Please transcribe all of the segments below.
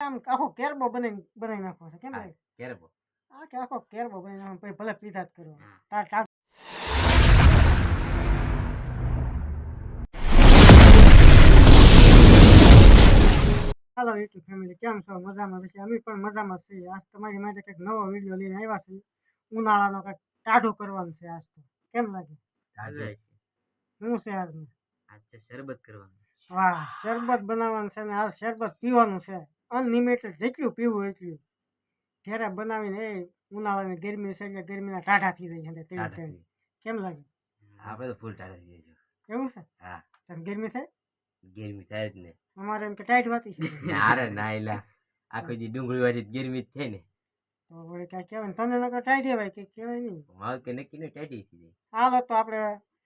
આમ આખો કેરબો બનાવી નાખો છે કેમ ભાઈ કેરબો આ કે આખો કેરબો બનાવી નાખો પછી ભલે પીઝા જ કરો હા. તાર તાર હાલો યુટ્યુબ ફેમિલી કેમ છો મજામાં છે અમે પણ મજામાં છીએ આજ તમારી માટે કંઈક નવો વિડીયો લઈને આવ્યા છીએ ઉનાળાનો કંઈક ટાઢું કરવાનું છે આજ તો કેમ લાગે શું છે આજનું આજે શરબત કરવાનું વાહ શરબત બનાવવાનું છે ને આ શરબત પીવાનું છે અનલિમિટેડ જેટલું પીવું એટલું ઘરે બનાવીને એ ઉનાળાની ગરમી છે એટલે ગરમીના ટાઢા થઈ જાય છે તેલ તેલ કેમ લાગે આપણે તો ફૂલ ટાળા થઈ જજો એવું છે હા તને ગરમી થાય ગરમી થાય જ ને અમારે એમ કે ટાઈટ હોતી છે અરે ના એલા આખો દી ડુંગળી વાળી ગરમી જ થાય ને તો વળી કાંઈ કહેવાય ને તને નકર ટાઈટ કહેવાય કે કહેવાય નહીં માલ કે નક્કી ને ટાઈટી થઈ હાલો તો આપણે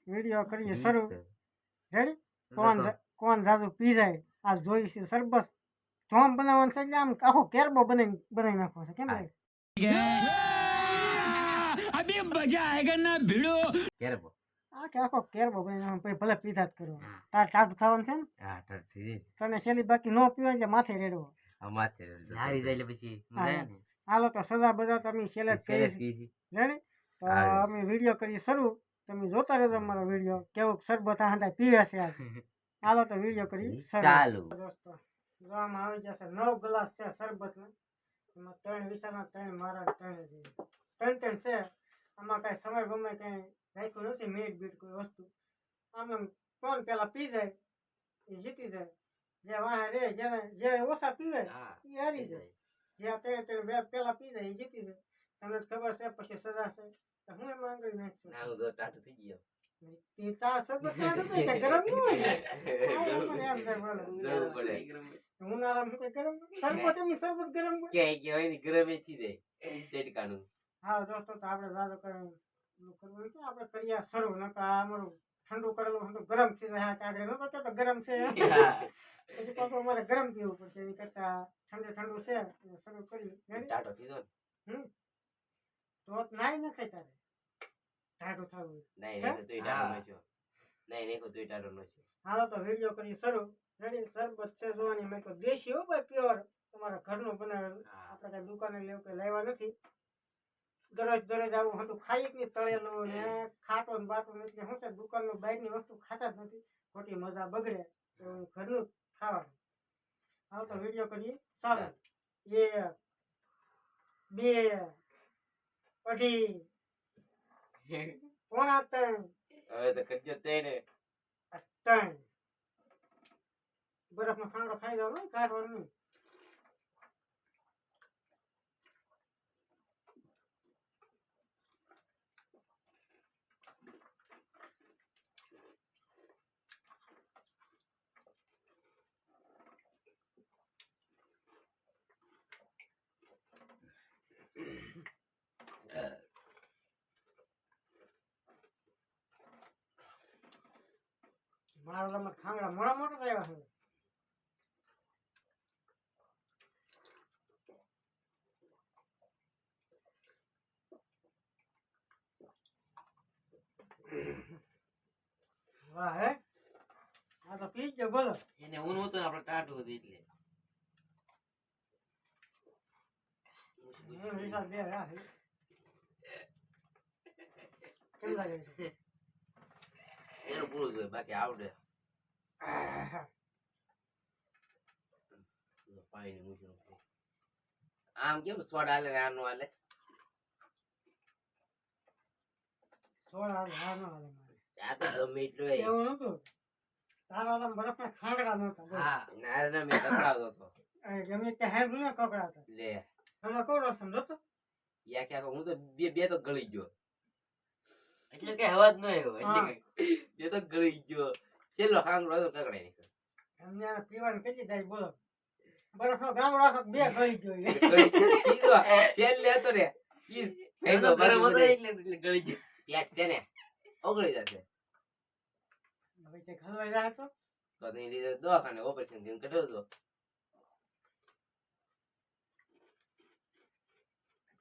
વિડીયો કરીએ શરૂ રેડી કોણ જાજુ પી જાય આ જોઈશું શરબત જોમ બનાવવાનું છે એટલે આમ આખો કેરબો બનાવી નાખો છે કેમ ભાઈ अभी मजा आएगा ना भिड़ो કેરબો આ કે આખો કેરબો બનાવી નાખો પછી ભલે પીઝા જ કરો હા. તાર ટાઢું થવાનું છે ને હા ટાઢ થઈ તને છેલ્લી બાકી ન પીવાય એટલે માથે રેડવો જાય માથે હારી જાય પછી મજા આવે ને હાલો તો સજા બધા તમે છેલ્લે જ સેલેડ કરી કીધી રેડી તો હા. અમે વિડીયો કરી શરૂ તમે જોતા રહેજો અમારો વિડીયો કેવું શરબત હાંડા પીવે છે આજ હાલો તો વિડીયો કરી શરૂ ચાલુ દોસ્તો જો આમાં આવી જશે 9 ગ્લાસ છે શરબતના એમાં 3 વિશાલના 3 મારા 3 ત્રણ છે આમાં કાંઈ સમય ગમે કાંઈ રાખ્યું નથી મિનિટ બીટ કોઈ વસ્તુ આમ કોણ પેલા પી જાય એ જીતી જાય જે વાહ રે જેને જે ઓછા પીવે હા એ હારી જાય જે ત્રણ પેલા પી જાય એ જીતી જાય તમને ખબર છે પછી સજા છે તો હું એમાં આંગળી નાખશું ના હું તો ટાઢું થઈ ગયો તે તાર શરબત ટાઢું થાય કે ગરમ ન હોય ને? આ મને એમ થાય બોલો. જવું પડે ઉનાળામાં કઈ ગરમ શરબત એમ શરબત ગરમ હોય? ક્યાંય કહેવાય ને ગરમે થઈ જાય ટેટકાનું હા દોસ્તો તો આપણે દાદો કરવું છે આપણે કરીએ શરૂ નકા અમારું ઠંડુ કરેલું ઠંડુ ગરમ થઈ જાય કાગડે નતો તો ગરમ છે પછી પાછું અમારે ગરમ પીવું પડશે એની કરતા ઠંડુ છે શરૂ કરી ટાઢો થઈ ગયો તો નાઈ ન ખાય તારે ટાઢું થવું નહીં નહીં તો ટાઢો નો છો નહીં નહીં તો ટાઢો નો છો હાલો તો વિડીયો કરી શરૂ રેડી શરબત છે જોવાની મેં તો દેશી હો ભાઈ પ્યોર તમારા ઘરનું બનાવેલું આપણે કઈ દુકાને લેવું કઈ લાવ્યા નથી દરરોજ આવું હતું ખાઈ જ નહીં તળેલું ને ખાટો ને બાટો ને એટલે શું છે દુકાનનું બહારની વસ્તુ ખાતા જ નથી ખોટી મજા બગડે તો ઘરનું ખાવાનું હાલો તો વિડીયો કરીએ ચાલો 1 2 અઢી 3 હવે તો કરજો તેને 3 બરફનો ખાંડો ખાઈ જાવ ને કાઢવાનું નહીં મારા રમત ખાંગડા મોડા મોટા થયા છે વાહ હે આ તો પી ગયો બોલો એને હું નહોતો આપણે ટાઢું હતું એટલે વિશાલ બે હા કેમ લાગે છે એનું પૂરું જોઈએ બાકી આવડે પાણી મૂકી આમ કેમ સોડા હાલે ને આનું હાલે સોળ હાલે હા ન હાલે મારે આ તો ગમે એટલું એવું નતું તારા આમ બરફના ખાંગડા નહોતા બોલ. હા ના ના મેં કકડાવતો હતો ગમે ત્યાં હેર ને કકડા હતા લે તમે કોણ સમજો તો યા કે હું તો બે તો ગળી ગયો એટલે કે અવાજ ન આવ્યો એટલે બે તો ગળી ગયો છેલ્લો ખાંગડો હતો કકડાઈ નીકળ્યો એમને આ પીવાની કેટલી થાય બોલો બરફનો ગામડો આખો બે ગળી ગયો એ. ત્રીજો છેલ્લે હતો ને ઈ ગરમ હતો એટલે ગળી ગયો પેટ છે ને ઓગળી જશે હવે તે હલવાઈ જાય તો તો તેની લીધે દવાખાને ઓપરેશન કરીને કઢાવ્યો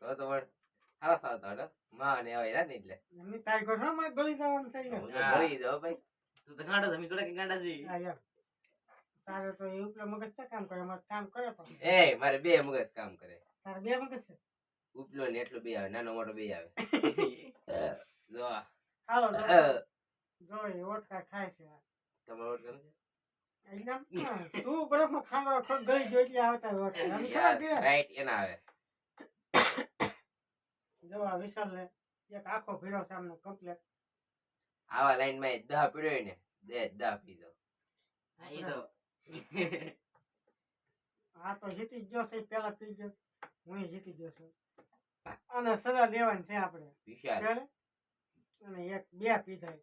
હતો તો વળ હારા સાવતા હતો માં ને આવે ને એટલે એમની તારીખ છે મારે ગળી જવાનું છે હું તો ગળી જાવ ભાઈ તું તો ગાંડો જમી થોડા કે ગાંડા જી હા યાર તારે તો એ ઉપલા મગજ છે કામ કરે, અમારે કામ કરે પણ. એ મારે બે મગજ કામ કરે. તારે બે મગજ છે. ઉપલો ને એટલું બે આવે, નાનો મોટો બે આવે. જો આ. હાલો દોસ્તો, જો એ ઓટકા ખાય છે. તમારો ઓટ ગમે છે? એકદમ તું બરફમાં ખાંડો ખોટ ગળી ગયો એટલે આવતા હોય ઓટકા. આમ ખબર Yes, છે? right, એના આવે. જો આ વિશાલને એક આખો ભીડો સામનો કમ્પ્લેટ. આવા લાઈન માં 10 પીડ્યો હોય ને 10 પી જાવ. હા, ઈ તો આ તો જીતી જ ગયો છે, પેલા પી ગયો, હું જીતી ગયો છું. અને સજા દેવાની છે આપણે. વિશાલ ચાલે? અને એક બે પીધાય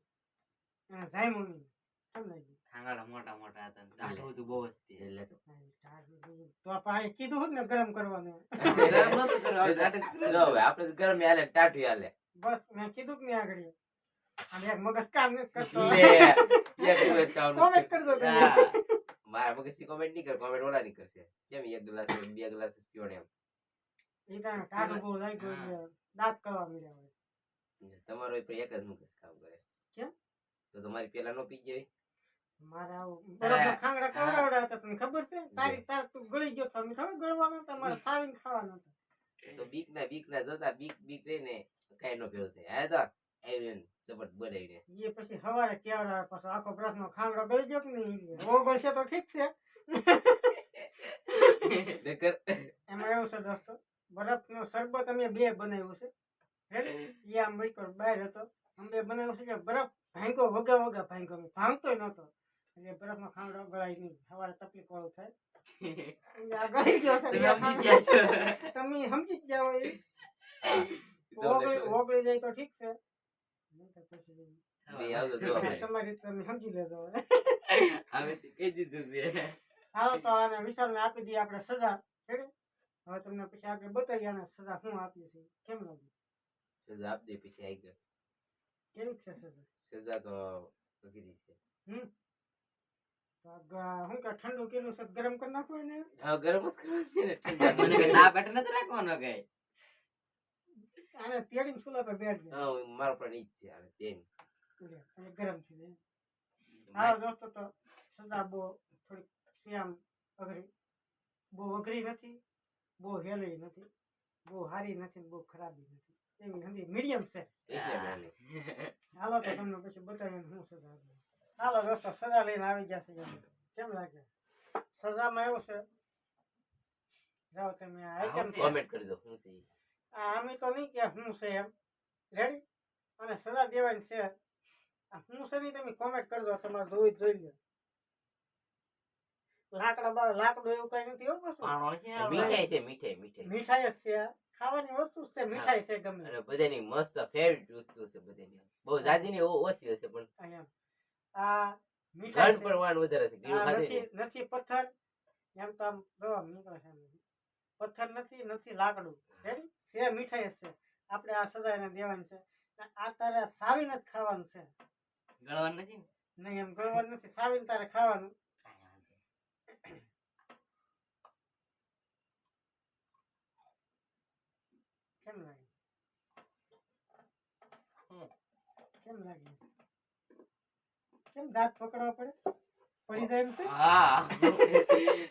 અને જામ્યું નહીં. સમજાય ખાંગાડા મોટા મોટા હતા ને દાઢું તો બહુ જ હતી. એટલે તો તો પાણી કીધું હોત ને ગરમ કરવાનું. ગરમ નહોતું કર્યું, હવે દાઢું જ કર્યું. જો હવે આપણે તો ગરમ હાલે ટાઢું હાલે. બસ મેં કીધું કે નહીં આગળ. અને એક મગજ કામ નથી કરતો. લે એક દિવસ કામ કોમેન્ટ કરજો તમે. હા. મારા મગજ થી કોમેન્ટ નહીં કર, કોમેન્ટ ઓલા નહીં કરશે. કેમ એક ગ્લાસ બે ગ્લાસ પીવો ને એમ. એ ટાઈમે ટાઢું બહુ લાગ્યું એટલે દાંત કરવા મળ્યા હોય. તમારો એ પણ એક જ મગજ કામ કરે. કેમ? તો તમારી પેલા નો પી ગઈ. મારે આવું બરફના ખાંગડા કવડાવડા હતા, તને ખબર છે? તાર તું ગળી ગયો તો થોડું ગળવાનું તમારે સાવીને ખાવાનું હતું. તો બીક ના જોતા બીક રહીને કઈ નો ભેળું થાય. આ તો આવીને જબરદસ્ત બનાવીને. એ પછી સવારે કેવડાવે, પછી આખો બરફનો ખાંગડો ગળી ગયો કે નહીં? ઓગળશે તો ઠીક છે. નકર એમાં એવું છે દોસ્તો, બરફનો શરબત અમે બે બનાવ્યું છે. રેડી? એ આમ મૂક્યો બહાર હતો, અમે બે બનાવ્યું છે કે બરફ ભાંગો વગા ભાંગો, અમે ભાંગતોય નહોતો. એટલે બરફનો ખાંડો ગળાય નહીં, સવારે તકલીફ વાળું થાય. એટલે આ ગળી ગયો છે. તમે સમજી ગયા છો. તમે સમજી જ જાઓ. એ તમને ઓગળી જાય તો ઠીક છે. નહીંતર પછી નહીં આવતો જો ભાઈ. તમારી રીતે તમે સમજી લેજો. હવે તો કહી દીધું છે. હાલો તો આને વિશાલને આપી દઈએ આપણે સજા. રેડી? હવે તમને પછી આગળ બતાવીએ આને સજા શું આપીએ છીએ. કેમ લાગ્યું? સજા આપ દે પછી આવી ગયો. કેવી છે સજા? સજા તો અઘરી છે. તો શું કે ઠંડુ કેલું છે ગરમ કરી નાખવું એને? હા ગરમ જ કરવાનું છે ને ઠંડા. મને કઈ તાપ એટલે નથી રાખવાનો કઈ. આને તેડીને ચૂલા પર બેઠ દે. હા મારો પણ ઈ જ છે આને તેમ. લે, અને ગરમ થઈ જાય. હાલો દોસ્તો, તો સજા બહુ થોડીક શ્યામ અઘરી. બહુ અઘરી નથી, બહુ હેલી નથી, બહુ સારી નથી, બહુ ખરાબી નથી. એવી હંધી મીડિયમ છે. એટલે નાની. હાલો તો તમને પછી બતાવીએ શું સજા આપી. હાલો દોસ્તો, સજા લઈને આવી ગયા છે. કેમ લાગે? સજામાં એવું છે, જાઓ તમે આ આઈટમ છે. કોમેન્ટ કરજો હું છે ઈ. આ અમે તો નહીં કે શું છે એમ. રેડી? અને સજા દેવાની છે. આ શું છે નહીં તમે કોમેન્ટ કરજો, તમારે જોઈ લો. લાકડું એવું કઈ નથી એવું કશું. પાણો છે આપણે. મીઠાઈ છે મીઠાઈ. મીઠાઈ જ છે આ. ખાવાની વસ્તુ જ છે. મીઠાઈ છે ગમે અને બધાની મસ્ત ફેવરિટ વસ્તુ છે બધાની. બહુ જાજી ની ઓછી હશે પણ અહીંયા. આ મીઠાઈ ઘર છે. પર વાન વધારે છે. ગીરું આ ખાધી નથી નથી પથ્થર. એમ તો આમ જો નીકળે છે. પથ્થર નથી લાકડું. રેડી? છે મીઠાઈ જ છે. આપણે આ સજા એને દેવાની છે. આ તારે સાવીને જ ખાવાનું છે. ગળવાનું નથી ને? નહીં એમ ગળવાનું નથી, સાવીને તારે ખાવાનું. કાંઈ વાંધો નહીં. કેમ લાગે? કેમ લાગે? કેમ દાંત પકડવા પડે? પડી જાય એમ છે? હા.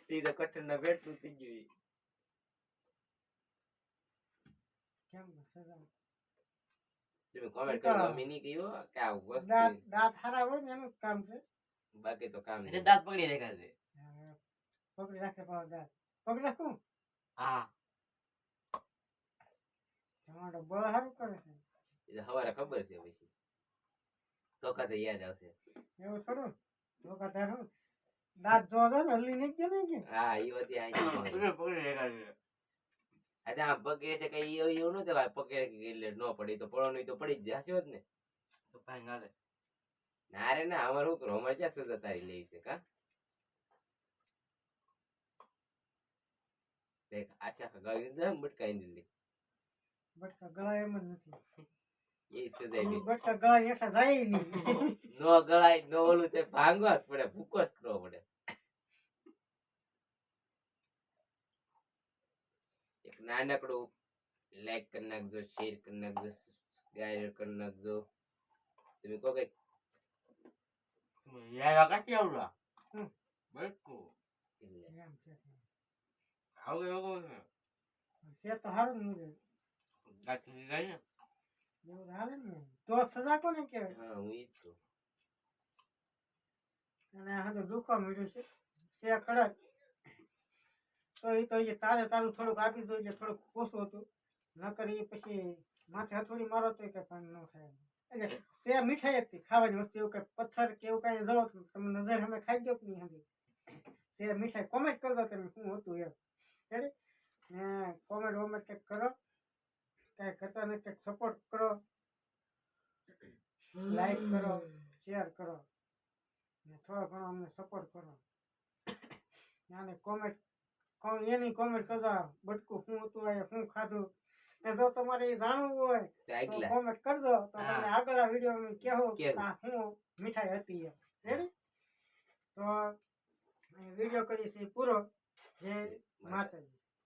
ઈ તો કઠણ ના બેઠું થઈ ગયું. કેમ સજા? તમે કોમેન્ટ કરજો અમે નહીં કહ્યું કે આ વસ્તુ દાંત હારા હોય ને એનું જ કામ છે. બાકી તો કામ એટલે નહીં. દાંત પકડી રાખ્યા છે. પકડી રાખે પાછો દાંત. પકડી રાખું? હા. જમાડો બળ સારું કરે છે. એ તો હવારે ખબર છે પછી તો કાતે યાદ આવશે. એવું થોડું ધોકા તારું દાંત જોવા ને હલી નહીં ગયો નહીં કે હા ઈ વતી આ પકડી રાખ્યા છે. આજે આ પગે છે કઈ એવું નતું કે પગે એટલે ન પડી તો પડવાનું તો પડી જ જશે જ ને. તો ભાઈ ગાલે. ના રે ના અમારે શું કરું, અમારે ક્યાં સજા તારી લેવી છે કા? દેખ આખા ગળી જાય બટકાઈ દીધી. બટકા ગળાય એમ જ નથી. એ સજા લે. બટકા ગળા હેઠા જાય નહીં. નો ગળાય નો ઓલું તે ભાંગવા જ પડે, ભૂકો જ કરવો પડે. એક નાનકડું લાઈક કરી નાખજો, શેર કરી નાખજો, સબસ્ક્રાઇબ કરી નાખજો. તમે કહો કઈ યાર કાચી આવડા. બટકું એટલે એમ છે આવું એવું છે છે તો સારું ને રે. ગાંઠી ગઈ ને એવું હાલે ને તો સજા કોને કહેવાય હા હું ઈ જ છું. અને આ તો દુખવા મળ્યું છે કડક તો એ તો એ તારું થોડુંક આપી દો એટલે થોડુંક ઓછું હતું નકર એ પછી માથે હથોડી મારો તો કઈ પણ ન થાય એટલે સે મીઠાઈ હતી ખાવાની વસ્તુ એવું કઈ પથ્થર કે એવું કઈ દો તમે નજર અમે ખાઈ ગયો કે નહીં સમજી સે મીઠાઈ કોમેન્ટ કરજો તમે શું હતું એમ રેડી ને કોમેન્ટ વોમેન્ટ કંઈક કરો કંઈ કરતા ને કંઈક સપોર્ટ કરો લાઈક કરો શેર કરો ને થોડો ઘણો અમને સપોર્ટ કરો અને કોમેન્ટ એની કોમેન્ટ કરજો બટકું શું હતું આ શું ખાધું ને જો તમારે એ જાણવું હોય તો તો આગલા કોમેન્ટ કરજો તો હા. તમને આગળ વિડીયો કહેવો કે કેવું? આ શું મીઠાઈ હતી એમ રેડી તો વિડીયો કરી છે પૂરો જય માતાજી